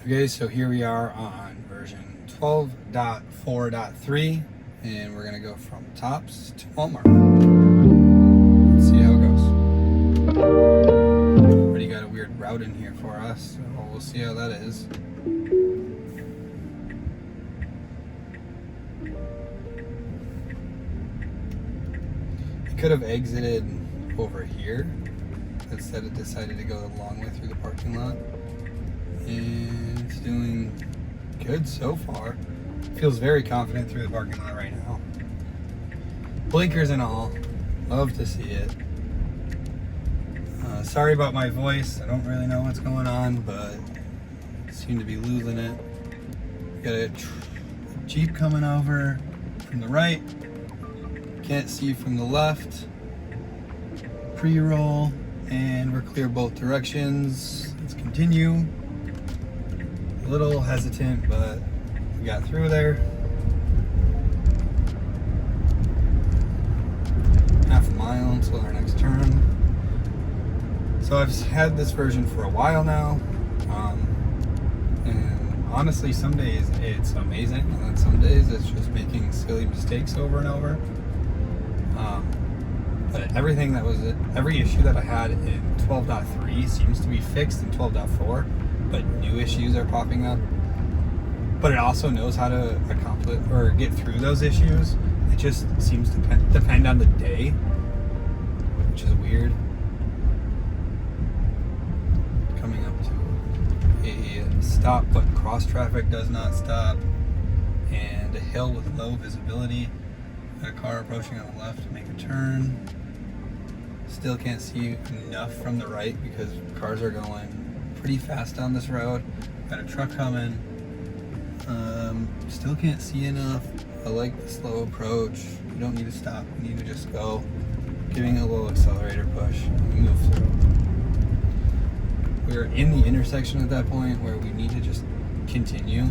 Okay, so here we are on version 12.4.3, and we're gonna go from Tops to Walmart. Let's see how it goes. Already got a weird route in here for us, so we'll see how that is. I could have exited over here. Instead, it decided to go the long way through the parking lot. And it's doing good so far. Feels very confident through the parking lot right now. Blinkers and all. Love to see it. Sorry about my voice. I don't really know what's going on, but I seem to be losing it. Got a Jeep coming over from the right. Can't see from the left. Pre-roll, and we're clear both directions. Let's continue. A little hesitant, but we got through there. Half a mile until our next turn. So I've had this version for a while now, and honestly, some days it's amazing, and then some days it's just making silly mistakes over and over. But every issue that I had in 12.3 seems to be fixed in 12.4, but new issues are popping up. But it also knows how to accomplish or get through those issues. It just seems to depend on the day, which is weird. Coming up to a stop, but cross traffic does not stop, and a hill with low visibility. Got a car approaching on the left to make a turn. Still can't see enough from the right because cars are going pretty fast down this road. Got a truck coming. Still can't see enough. I like the slow approach. You don't need to stop. You need to just go. Giving a little accelerator push. We move through. We're in the intersection at that point where we need to just continue.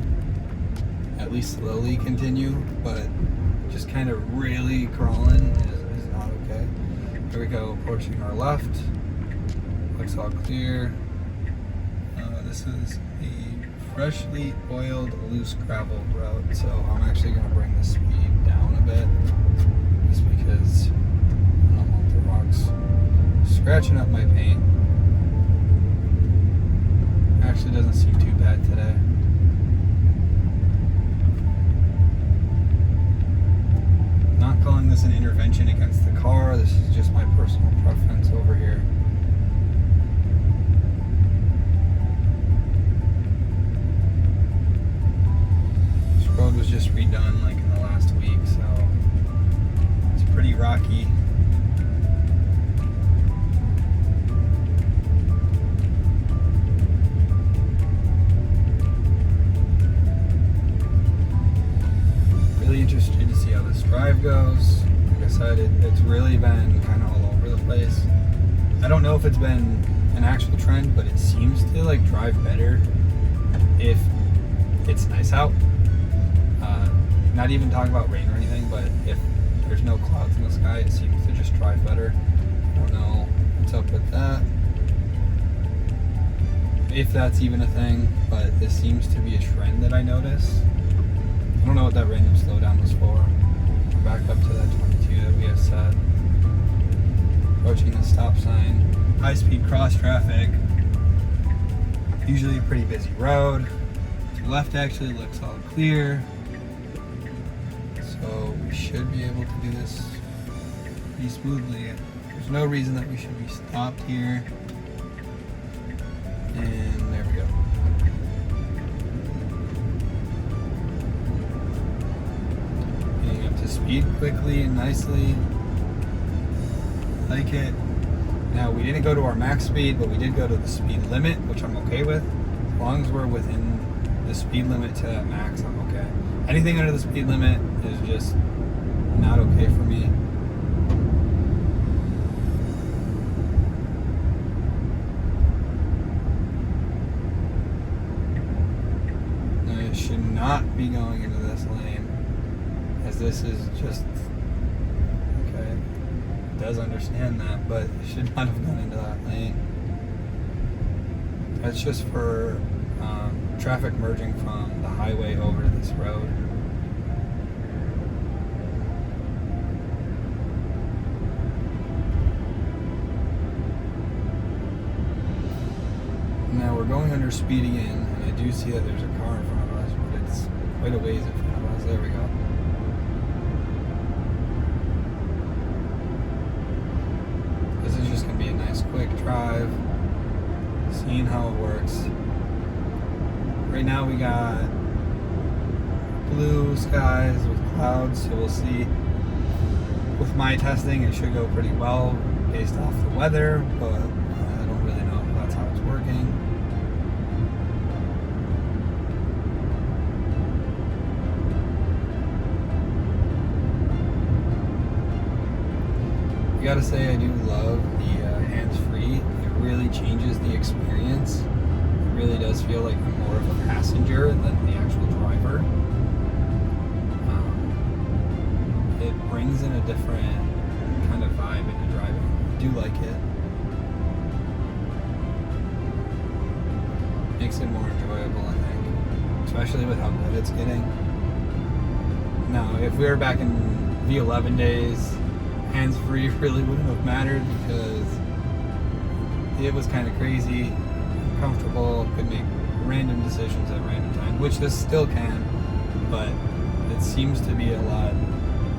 At least slowly continue, but just kind of really crawling is not okay. Here we go, approaching our left. Looks all clear. This is a freshly oiled loose gravel route, so I'm actually going to bring the speed down a bit, just because I don't want the rocks scratching up my paint. Actually doesn't seem too bad today. Not calling this an intervention against the car, this is just my personal preference over here. This road was just redone like in the last week, so it's pretty rocky. Really interested to see how this drive goes. Like I said, it's really been kind of all over the place. I don't know if it's been an actual trend, but it seems to like drive better if it's nice out. Not even talking about rain or anything, but if there's no clouds in the sky, it seems to just drive better. I don't know what's up with that, if that's even a thing, but this seems to be a trend that I notice. I don't know what that random slowdown was for. We're back up to that 22 that we have set. Approaching the stop sign. High-speed cross traffic. Usually a pretty busy road. To the left actually looks all clear. So we should be able to do this pretty smoothly. There's no reason that we should be stopped here. And there we go. Speed quickly and nicely. Like it. Now we didn't go to our max speed, but we did go to the speed limit, which I'm okay with. As long as we're within the speed limit to that max, I'm okay. Anything under the speed limit is just not okay for me. I should not be going into this lane, as this is just okay. It does understand that, but it should not have gone into that lane. That's just for traffic merging from the highway over to this road. Now we're going under speed again, and I do see that there's a car in front of us, but it's quite a ways in front of us. There we go. This is just going to be a nice quick drive, seeing how it works. Right now we got blue skies with clouds, so we'll see. With my testing, it should go pretty well based off the weather, but I don't really know if that's how it's working. I gotta say, I do love the hands-free. It really changes the experience. It really does feel like I'm more of a passenger than the actual driver. It brings in a different kind of vibe into driving. I do like it. Makes it more enjoyable, I think, especially with how good it's getting. Now, if we were back in V11 days, hands-free really wouldn't have mattered because it was kind of crazy, uncomfortable, could make random decisions at random times, which this still can, but it seems to be a lot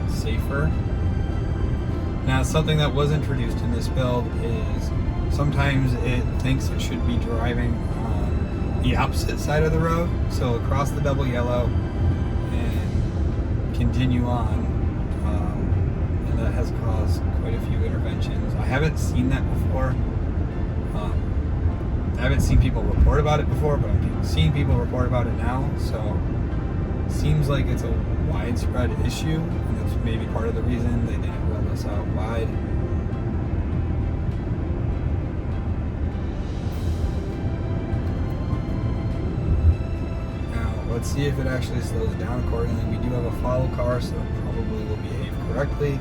safer. Now, something that was introduced in this build is sometimes it thinks it should be driving on the opposite side of the road, so across the double yellow and continue on. And that has caused quite a few interventions. I haven't seen that before. I haven't seen people report about it before, but I'm seeing people report about it now, so it seems like it's a widespread issue, and that's maybe part of the reason they didn't roll this out wide. Now, let's see if it actually slows down accordingly. We do have a follow car, so it probably will behave correctly.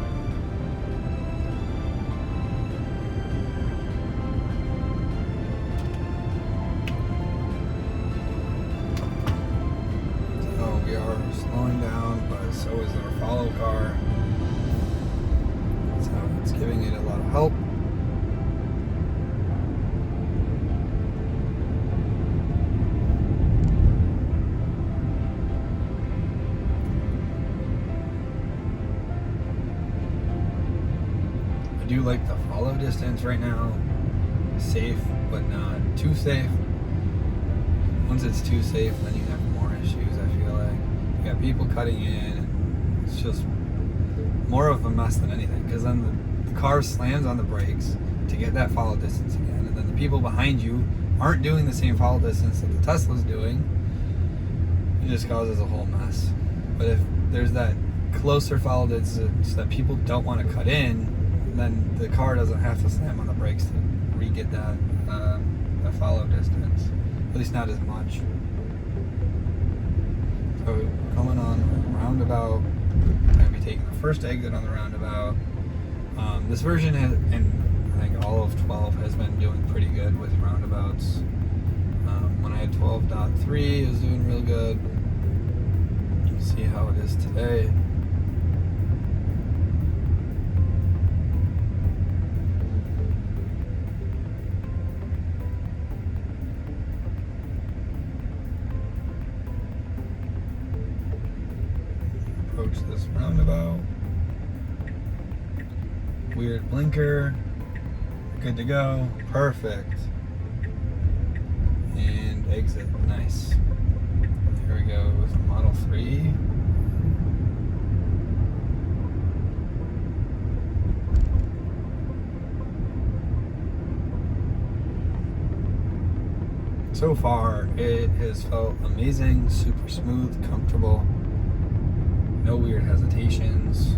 Slowing down, but so is our follow car. So it's giving it a lot of help. I do like the follow distance right now. Safe, but not too safe. Once it's too safe, then you have more issues, I feel like. You got people cutting in, and it's just more of a mess than anything, because then the car slams on the brakes to get that follow distance again, and then the people behind you aren't doing the same follow distance that the Tesla's doing. It just causes a whole mess. But if there's that closer follow distance that people don't want to cut in, then the car doesn't have to slam on the brakes to re-get that follow distance. At least not as much. So coming on a roundabout, I'm going to be taking the first exit on the roundabout. This version has, and I think all of 12 has been doing pretty good with roundabouts. When I had 12.3, it was doing real good. You can see how it is today. Approach this roundabout. Weird blinker. Good to go. Perfect. And exit. Nice. Here we go with the Model 3. So far, it has felt amazing, super smooth, comfortable. No weird hesitations.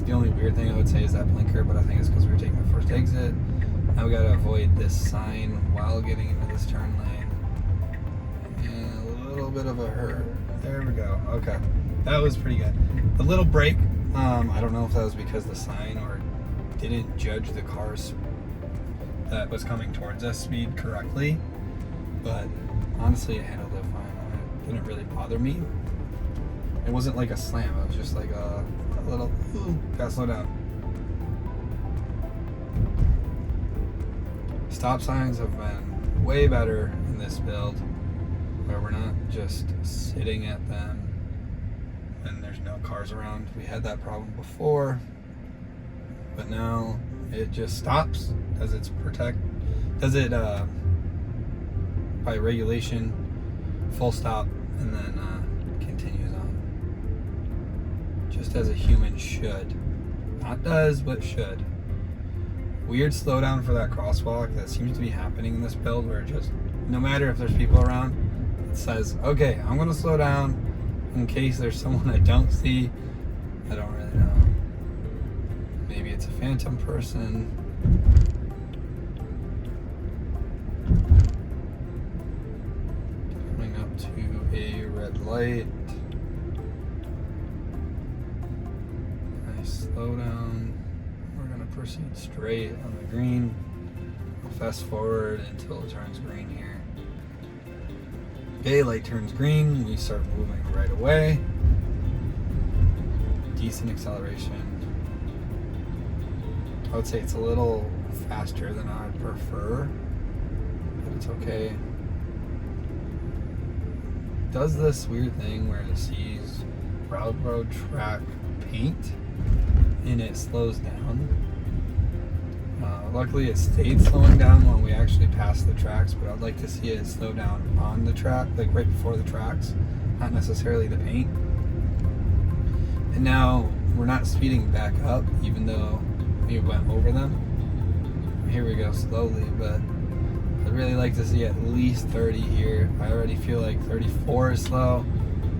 The only weird thing I would say is that blinker, but I think it's because we were taking the first exit. Now we gotta avoid this sign while getting into this turn lane. And a little bit of a hurt. There we go. Okay. That was pretty good. The little brake, I don't know if that was because the sign or didn't judge the cars that was coming towards us speed correctly, but Honestly, I handled it fine. It didn't really bother me. It wasn't like a slam. It was just like a little, ooh, gotta slow down. Stop signs have been way better in this build, where we're not just sitting at them when there's no cars around. We had that problem before, but now it just stops. Does it by regulation, full stop, and then continues on. Just as a human should. Not does, but should. Weird slowdown for that crosswalk that seems to be happening in this build, where just, no matter if there's people around, it says, okay, I'm going to slow down in case there's someone I don't see. I don't really know. Maybe it's a phantom person. Coming up to a red light. Nice slowdown. We're going to proceed straight on the green. We'll fast forward until it turns green here. Okay, light turns green. We start moving right away. Decent acceleration. I would say it's a little faster than I'd prefer, but it's okay. Does this weird thing where it sees railroad track paint and it slows down. Luckily it stayed slowing down when we actually passed the tracks, but I'd like to see it slow down on the track, like right before the tracks, not necessarily the paint. And now we're not speeding back up, even though we went over them. Here we go slowly, but I'd really like to see at least 30 here. I already feel like 34 is slow,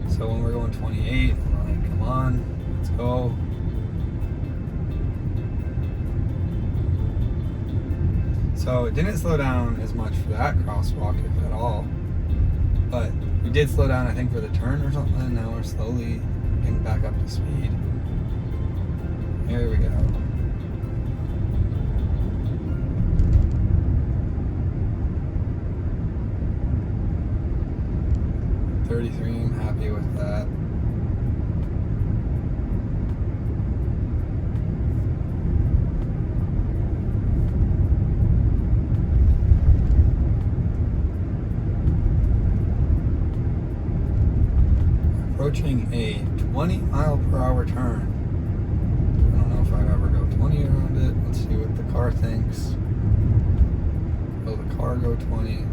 so when we're going 28, I'm like, come on, let's go. So it didn't slow down as much for that crosswalk, if at all. But we did slow down, I think, for the turn or something, and now we're slowly getting back up to speed. Here we go. I'm happy with that. Approaching a 20-mile-per-hour turn. I don't know if I'd ever go 20 around it. Let's see what the car thinks. Will the car go 20?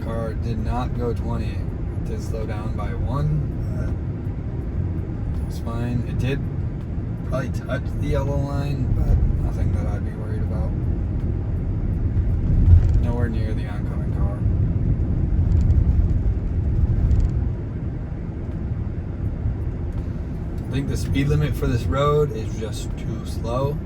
Car did not go 20. It did slow down by 1. It's fine. It did probably touch the yellow line, but nothing that I'd be worried about. Nowhere near the oncoming car. I think the speed limit for this road is just too slow,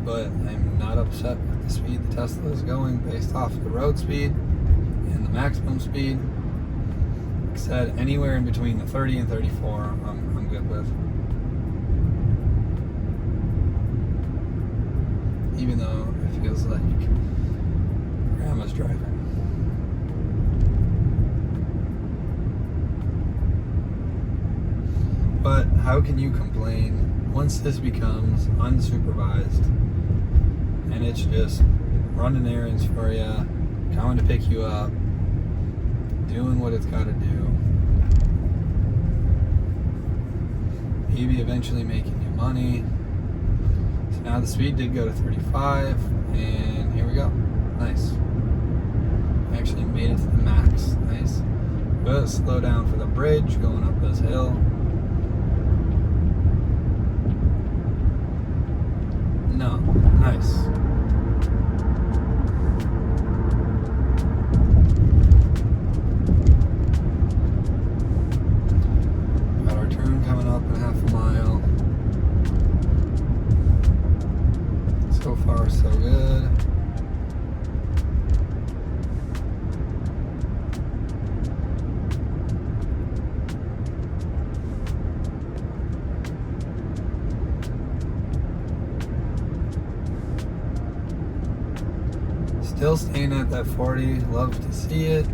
but I'm not upset with the speed the Tesla is going based off the road speed and the maximum speed. Like I said, anywhere in between the 30 and 34 I'm good with. Even though it feels like Grandma's driving. But how can you complain once this becomes unsupervised and it's just running errands for you, coming to pick you up, doing what it's got to do, maybe eventually making you money. So now the speed did go to 35, and here we go. Nice. Actually made it to the max. Nice. But slow down for the bridge going up this hill. No. Nice. Got our turn coming up in half a mile. So far, so good. Still staying at that 40. Love to see it.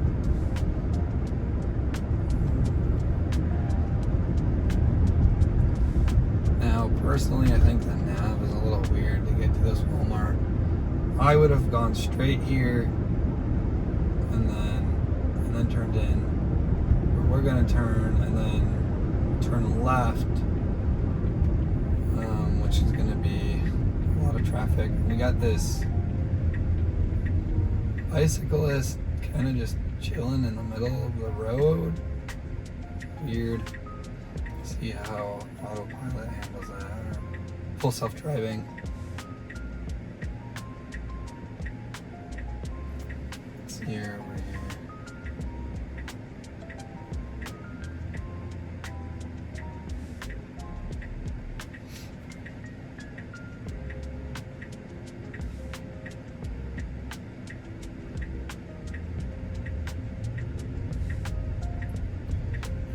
Now, personally, I think the nav is a little weird to get to this Walmart. I would have gone straight here and then turned in. But we're gonna turn and then turn left, which is gonna be a lot of traffic. We got this bicyclist kind of just chilling in the middle of the road. Weird. See how autopilot handles that, or full self-driving. It's here, over here.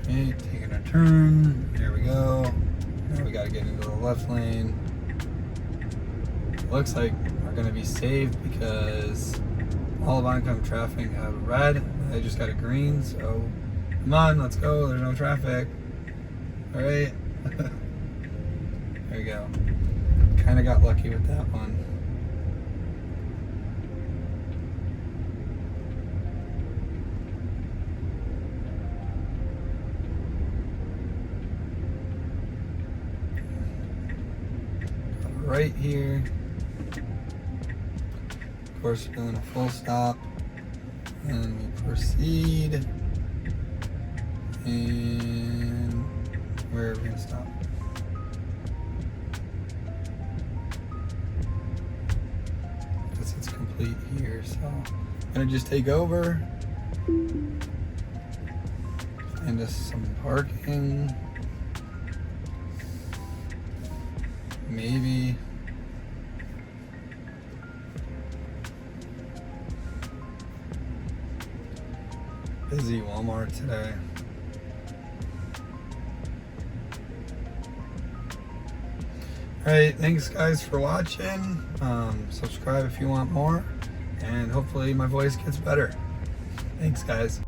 Okay, taking a turn. There we go. Now we gotta get into the left lane. Looks like we're gonna be safe because all of oncoming traffic have red. I just got a green, so come on, let's go. There's no traffic. All right. There we go. Kind of got lucky with that one. Right here. Of course, we're doing a full stop, and we proceed. And where are we gonna stop? Guess it's complete here, so I'm gonna just take over. Find us some parking. Maybe. Busy Walmart today. Alright, thanks guys for watching. Subscribe if you want more, and hopefully my voice gets better. Thanks guys.